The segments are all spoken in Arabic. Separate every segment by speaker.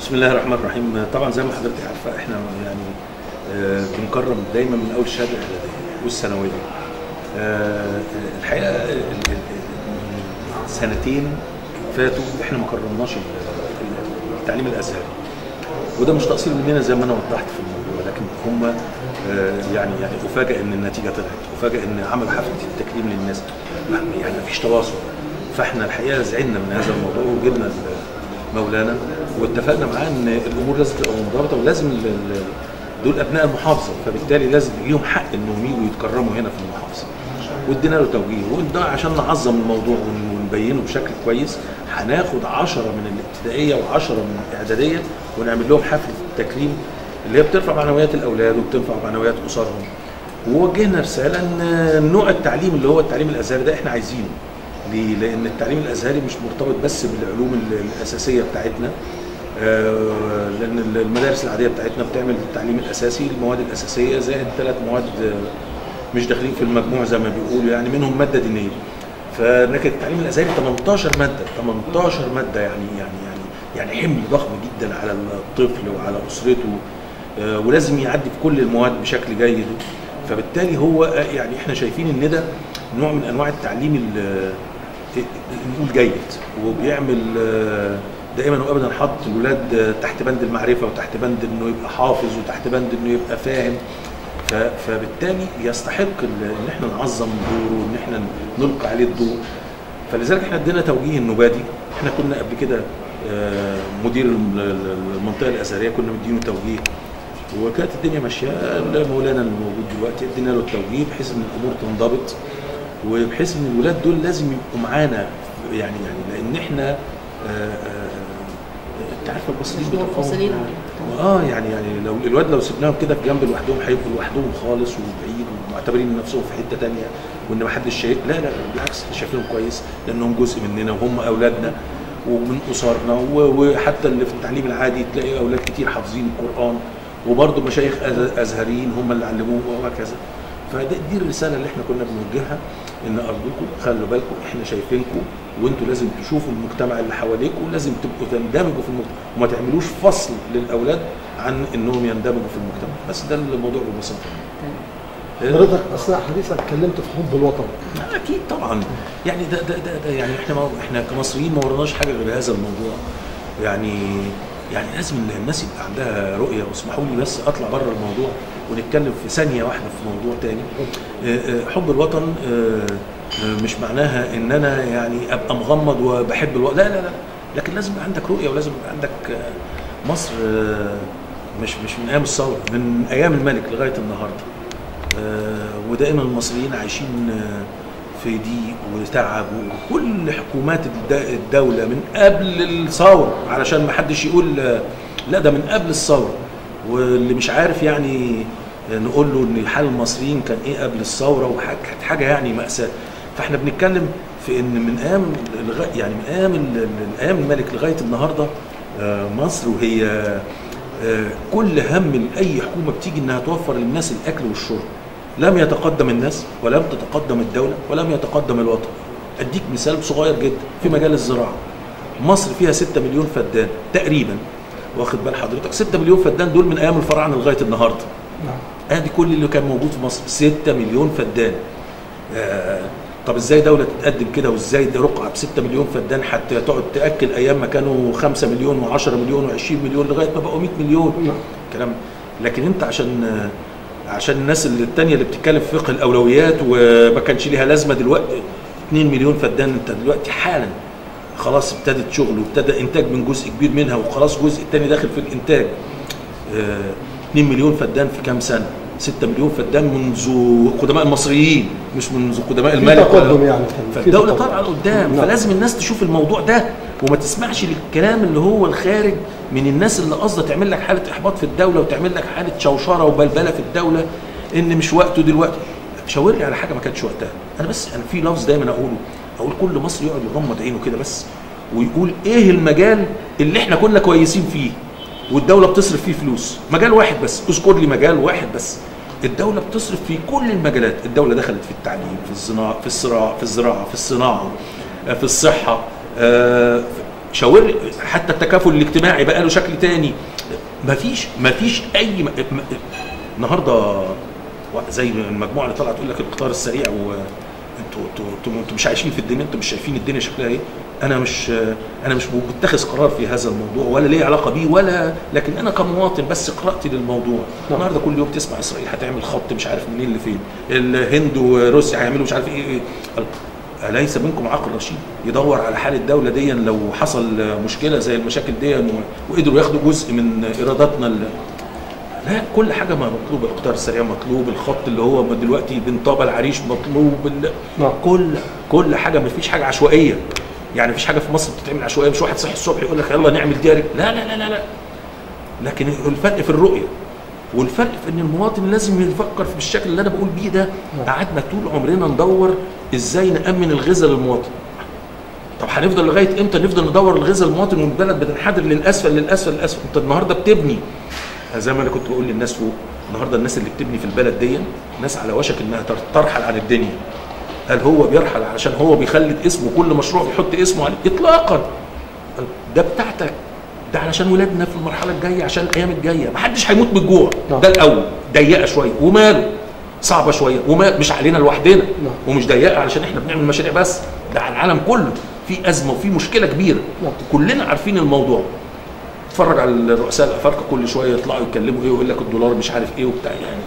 Speaker 1: بسم الله الرحمن الرحيم. طبعا زي ما حضرتك عارفه احنا يعني بنكرم دايما من اول الشهاده الاعداديه والثانويه. الحقيقه سنتين فاتوا احنا ما كرمناش التعليم الازهري، وده مش تقصير مننا زي ما انا وضحت في الموضوع، لكن هم يعني افاجئ ان النتيجه طلعت، افاجئ ان عملوا حفله التكريم للناس، يعني مفيش تواصل. فاحنا الحقيقه زعلنا من هذا الموضوع وجبنا مولانا واتفقنا معاه ان الامور لازم تبقى منضبطه، ولازم دول ابناء المحافظه، فبالتالي لازم ليهم حق انهم يجوا يتكرموا هنا في المحافظه. وادينا له توجيه، وده عشان نعظم الموضوع ونبينه بشكل كويس هناخد 10 من الابتدائيه و10 من الاعداديه ونعمل لهم حفله تكريم اللي هي بترفع معنويات الاولاد وبترفع معنويات اسرهم. ووجهنا رساله ان نوع التعليم اللي هو التعليم الازهري ده احنا عايزينه. ليه؟ لان التعليم الازهري مش مرتبط بس بالعلوم الاساسيه بتاعتنا، لان المدارس العاديه بتاعتنا بتعمل التعليم الاساسي، المواد الاساسيه زائد 3 مواد مش داخلين في المجموع زي ما بيقولوا، يعني منهم ماده دينيه. فلكن التعليم الازهري 18 ماده، 18 ماده، يعني حمل ضخم جدا على الطفل وعلى اسرته، ولازم يعدي في كل المواد بشكل جيد. فبالتالي هو يعني احنا شايفين ان ده نوع من انواع التعليم نقول جيد، وبيعمل دائما وابدا حط الولاد تحت بند المعرفه وتحت بند انه يبقى حافظ وتحت بند انه يبقى فاهم. فبالتالي يستحق ان احنا نعظم دوره وان احنا نلقي عليه الضوء. فلذلك احنا ادينا توجيه النبادي. احنا كنا قبل كده مدير المنطقه الازهريه كنا مدينه توجيه، وكانت الدنيا ماشيه. مولانا الموجود دلوقتي ادينا له التوجيه بحيث ان الامور تنضبط، وبحيث ان الولاد دول لازم يبقوا معانا، يعني لان احنا انت عارفه المصريين
Speaker 2: منفصلين
Speaker 1: يعني لو الولاد لو سيبناهم كده في جنب لوحدهم هيبقوا لوحدهم خالص وبعيد ومعتبرين نفسهم في حته ثانيه وان ما حدش شايف. لا بالعكس، احنا شايفينهم كويس لانهم جزء مننا وهم اولادنا ومن اسرنا. وحتى اللي في التعليم العادي تلاقي اولاد كتير حافظين القران وبرضه مشايخ ازهريين هم اللي علموه وهكذا. فدي الرساله اللي احنا كنا بنوجهها، ان ارجوكم خلوا بالكم، احنا شايفينكم وانتوا لازم تشوفوا المجتمع اللي حواليكم، ولازم تبقوا تندمجوا في المجتمع وما تعملوش فصل للاولاد عن انهم يندمجوا في المجتمع. بس ده الموضوع ببساطه.
Speaker 3: حضرتك اثناء حديثك اتكلمت في حب الوطن.
Speaker 1: اكيد طبعا، يعني ده يعني احنا كمصريين ما وراناش حاجه غير هذا الموضوع. يعني لازم الناس يبقى عندها رؤيه. واسمحوا لي بس اطلع بره الموضوع ونتكلم في ثانيه واحده في موضوع تاني. حب الوطن مش معناها ان انا يعني ابقى مغمض وبحب الوطن، لا، لكن لازم يبقى عندك رؤيه، ولازم يبقى عندك مصر مش من ايام الثوره، من ايام الملك لغايه النهارده. ودائما المصريين عايشين في ضيق وتعب، وكل حكومات الدوله من قبل الثوره، علشان ما حدش يقول لا ده من قبل الثوره. واللي مش عارف يعني نقول له ان حال المصريين كان ايه قبل الثوره، وكانت حاجه يعني مأساة. فاحنا بنتكلم في ان من ايام يعني من ايام الملك لغايه النهارده مصر وهي كل هم اي حكومه بتيجي انها توفر للناس الاكل والشرب. لم يتقدم الناس ولم تتقدم الدوله ولم يتقدم الوطن. اديك مثال صغير جدا في مجال الزراعه. مصر فيها 6 مليون فدان تقريبا، واخد بال حضرتك؟ 6 مليون فدان دول من ايام الفراعنه لغايه النهارده. ادي كل اللي كان موجود في مصر، 6 مليون فدان. طب ازاي دوله تتقدم كده، وازاي دي رقعه ب 6 مليون فدان حتى تقعد تاكل ايام ما كانوا 5 مليون و10 مليون و20 مليون لغايه ما بقوا 100 مليون كلام. لكن انت عشان الناس الثانيه اللي بتتكلم في فقه الاولويات وما كانش ليها لازمه، دلوقتي 2 مليون فدان انت دلوقتي حالا خلاص ابتدت شغل وابتدى انتاج من جزء كبير منها، وخلاص جزء الثاني داخل في الانتاج. 2 مليون فدان في كام سنه؟ 6 مليون فدان منذ قدماء المصريين، مش منذ قدماء الملك.
Speaker 3: تقدم يعني
Speaker 1: فالدوله طالعه لقدام. فلازم الناس تشوف الموضوع ده وما تسمعش للكلام اللي هو الخارج من الناس اللي قصده تعمل لك حاله احباط في الدوله وتعمل لك حاله شوشره وبلبله في الدوله ان مش وقته دلوقتي. شاور لي على حاجه ما كانتش وقتها. انا في لفظ دايما اقول كل مصري يقعد يغمض عينه كده بس ويقول ايه المجال اللي احنا كنا كويسين فيه والدوله بتصرف فيه فلوس. مجال واحد بس، اذكر لي مجال واحد بس. الدوله بتصرف في كل المجالات. الدوله دخلت في التعليم، في الزراعه، في الصناعه، في الصحه، شاور حتى التكافل الاجتماعي بقى له شكل تاني. مفيش اي النهارده زي المجموعه اللي طلعت تقول لك القطار السريع انتوا مش عايشين في الدنيا، انتوا مش شايفين الدنيا شكلها ايه. انا مش متخذ قرار في هذا الموضوع ولا ليه علاقه بيه ولا، لكن انا كمواطن بس قراتي للموضوع. النهارده كل يوم تسمع اسرائيل هتعمل خط مش عارف منين لفين، الهند وروسيا هيعملوا مش عارف ايه. أليس منكم عقل رشيد يدور على حال الدولة دي لو حصل مشكلة زي المشاكل دي وقدروا ياخدوا جزء من إيراداتنا لا، كل حاجة ما مطلوب، القطار السريع مطلوب، الخط اللي هو دلوقتي بين طابة العريش مطلوب، كل حاجة. ما فيش حاجة عشوائية، يعني مفيش حاجة في مصر بتتعمل عشوائية. مش واحد صحي الصبح يقول لك يلا نعمل دياري، لا لا لا لا. لكن الفرق في الرؤية، والفرق في ان المواطن لازم يفكر بالشكل اللي انا بقول بيه ده. قعدنا طول عمرنا ندور ازاي نأمن الغذاء للمواطن. طب هنفضل لغايه امتى نفضل ندور الغذاء للمواطن والبلد بتنحدر للاسفل للاسفل للاسفل؟ انت النهارده بتبني، زي ما انا كنت بقول للناس فوق، النهارده الناس اللي بتبني في البلد دي ناس على وشك انها ترحل عن الدنيا. هل هو بيرحل علشان هو بيخلد اسمه كل مشروع بيحط اسمه عليه؟ اطلاقا. ده بتاعتك، ده علشان ولادنا في المرحله الجايه، عشان الايام الجايه. محدش هيموت بالجوع. ده الاول. ضيقه شويه وماله، صعبه شويه ومال، مش علينا لوحدنا. ومش ضيقه علشان احنا بنعمل مشاريع بس، ده على العالم كله في ازمه وفي مشكله كبيره. كلنا عارفين الموضوع. اتفرج على الرؤساء الافارقه كل شويه يطلعوا يتكلموا ايه ويقول لك الدولار مش عارف ايه وبتاع. يعني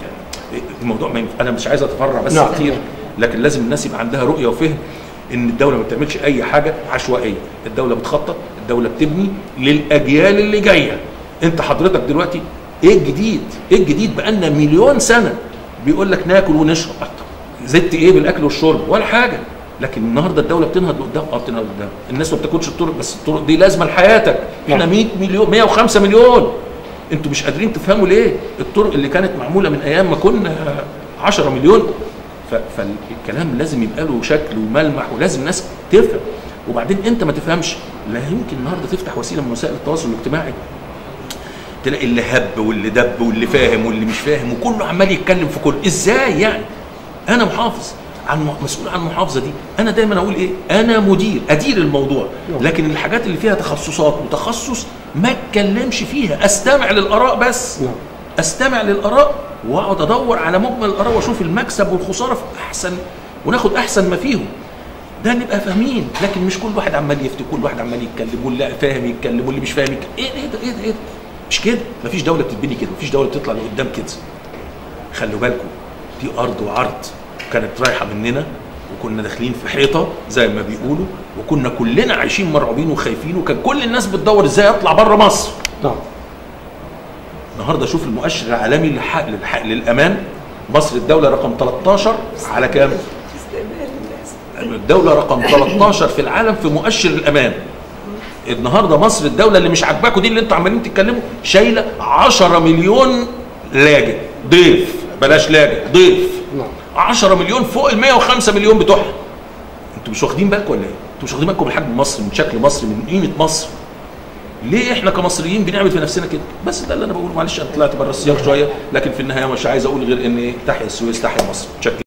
Speaker 1: الموضوع ما انا مش عايز اتفرع بس كتير، لكن لازم الناس يبقى عندها رؤيه وفهم ان الدوله ما بتعملش اي حاجه عشوائيه. الدوله بتخطط، الدوله بتبني للاجيال اللي جايه. انت حضرتك دلوقتي ايه الجديد؟ ايه الجديد؟ بقالنا مليون سنه بيقول لك ناكل ونشرب. زدت ايه بالاكل والشرب؟ ولا حاجه. لكن النهارده الدوله بتنهض لقدام. بتنهض لقدام. الناس ما بتاكلش الطرق، بس الطرق دي لازمه لحياتك. احنا 100 مليون 105 مليون. انتوا مش قادرين تفهموا ليه؟ الطرق اللي كانت معموله من ايام ما كنا 10 مليون. فالكلام لازم يبقى له شكل وملمح، ولازم الناس تفهم. وبعدين انت ما تفهمش، لا يمكن النهارده تفتح وسيله من وسائل التواصل الاجتماعي تلاقي اللي هب واللي دب واللي فاهم واللي مش فاهم وكله عمال يتكلم في كل. ازاي يعني؟ انا محافظ مسؤول عن المحافظه دي، انا دايما اقول ايه؟ انا مدير ادير الموضوع، لكن الحاجات اللي فيها تخصصات وتخصص ما اتكلمش فيها، استمع للاراء بس. استمع للاراء واقعد ادور على مجمل الاراء واشوف المكسب والخساره في احسن، وناخد احسن ما فيهم. ده نبقى فاهمين، لكن مش كل واحد عمال يفتي، كل واحد عمال يتكلم، واللي فاهم يتكلم واللي مش فاهم يتكلم. ايه ده؟ مش كده. مفيش دوله بتتبني كده، مفيش دوله بتطلع لقدام كده. خلوا بالكم، دي ارض وعرض كانت رايحه مننا، وكنا داخلين في حيطه زي ما بيقولوا، وكنا كلنا عايشين مرعوبين وخايفين، وكان كل الناس بتدور ازاي اطلع بره مصر. النهارده شوف المؤشر العالمي للامان، مصر الدوله رقم 13 على كام؟ الدوله رقم 13 في العالم في مؤشر الامان. النهارده مصر الدوله اللي مش عاجباكم دي، اللي انتوا عمالين تتكلموا، شايله 10 مليون لاجئ، ضيف، بلاش لاجئ، ضيف. 10 مليون فوق ال 105 مليون بتوعها. انتوا مش واخدين بالكم ولا ايه؟ انتوا مش واخدين بالكم من حجم مصر، من شكل مصر، من قيمه مصر. ليه احنا كمصريين بنعمل في نفسنا كده؟ بس ده اللي انا بقوله. معلش انا طلعت بره السياق شويه، لكن في النهايه مش عايز اقول غير ان تحيا السويس، تحيا مصر.